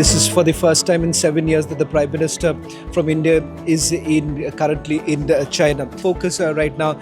this is for the first time in 7 years that the Prime Minister from India is currently in China. Focus right now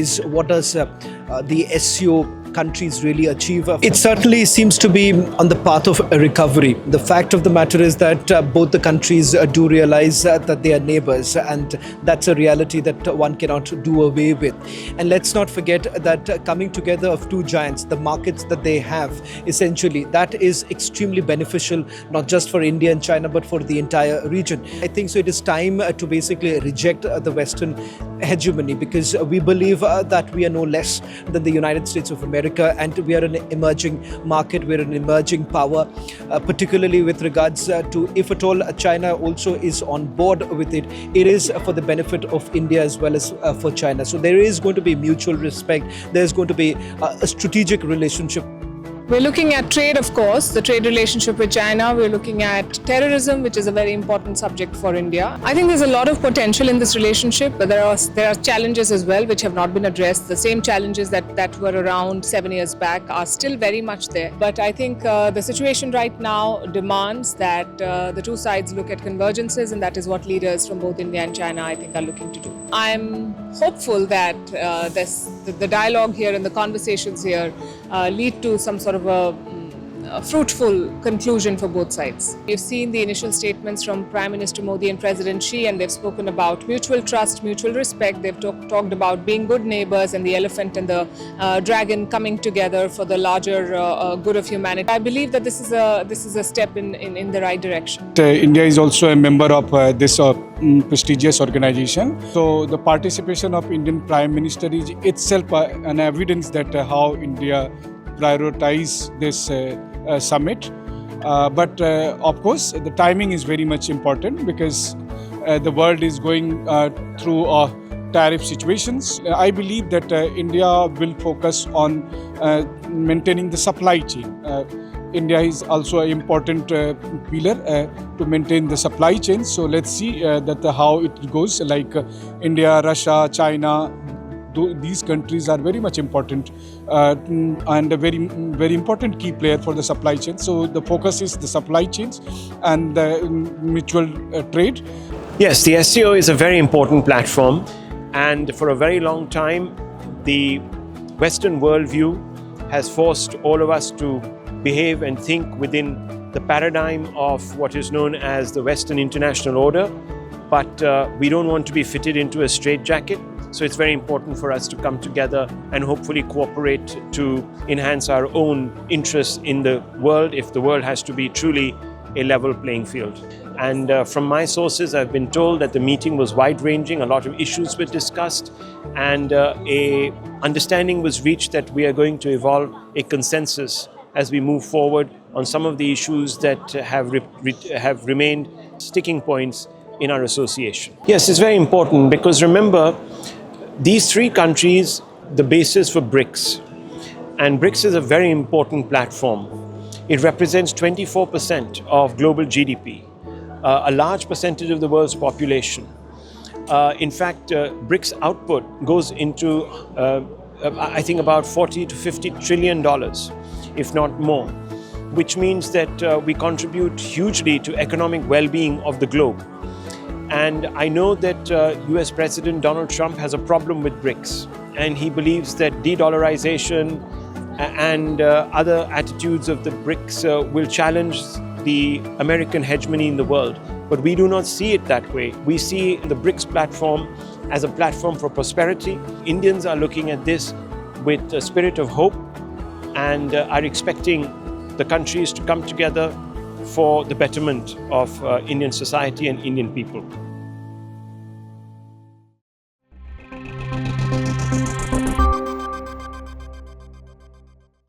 is what does the SCO countries really achieve. It certainly seems to be on the path of a recovery. The fact of the matter is that both the countries do realize that they are neighbors, and that's a reality that one cannot do away with. And let's not forget that coming together of two giants, the markets that they have, essentially, that is extremely beneficial, not just for India and China, but for the entire region. I think so it is time to basically reject the Western hegemony, because we believe that we are no less than the United States of America, and we are an emerging market, we're an emerging power, particularly with regards to, if at all China also is on board with it, it is for the benefit of India as well as for China. So there is going to be mutual respect, there's going to be a strategic relationship. We're looking at trade, of course, the trade relationship with China. We're looking at terrorism, which is a very important subject for India. I think there's a lot of potential in this relationship, but there are challenges as well which have not been addressed. The same challenges that were around 7 years back are still very much there. But I think the situation right now demands that the two sides look at convergences, and that is what leaders from both India and China, I think, are looking to do. I'm hopeful that the dialogue here and the conversations here lead to some sort of a fruitful conclusion for both sides. We've seen the initial statements from Prime Minister Modi and President Xi, and they've spoken about mutual trust, mutual respect. They've talked about being good neighbors and the elephant and the dragon coming together for the larger good of humanity. I believe that this is a step in the right direction. India is also a member of this prestigious organization. So the participation of Indian Prime Minister is itself an evidence that how India prioritize this summit. But of course, the timing is very much important, because the world is going through tariff situations. I believe that India will focus on maintaining the supply chain. India is also an important pillar to maintain the supply chain. So let's see how it goes. Like India, Russia, China, these countries are very much important and a very important key player for the supply chain. So the focus is the supply chains and the mutual trade. Yes, the SCO is a very important platform, and for a very long time the Western worldview has forced all of us to behave and think within the paradigm of what is known as the Western international order, but we don't want to be fitted into a straitjacket. So it's very important for us to come together and hopefully cooperate to enhance our own interests in the world, if the world has to be truly a level playing field. And from my sources, I've been told that the meeting was wide-ranging, a lot of issues were discussed, and a understanding was reached that we are going to evolve a consensus as we move forward on some of the issues that have remained sticking points in our association. Yes, it's very important, because remember, these three countries, the basis for BRICS, and BRICS is a very important platform. It represents 24% of global GDP, a large percentage of the world's population. In fact, BRICS output goes into, I think, about $40 to $50 trillion, if not more, which means that we contribute hugely to economic well-being of the globe. And I know that US President Donald Trump has a problem with BRICS, and he believes that de-dollarization and other attitudes of the BRICS will challenge the American hegemony in the world. But we do not see it that way. We see the BRICS platform as a platform for prosperity. Indians are looking at this with a spirit of hope and are expecting the countries to come together for the betterment of Indian society and Indian people.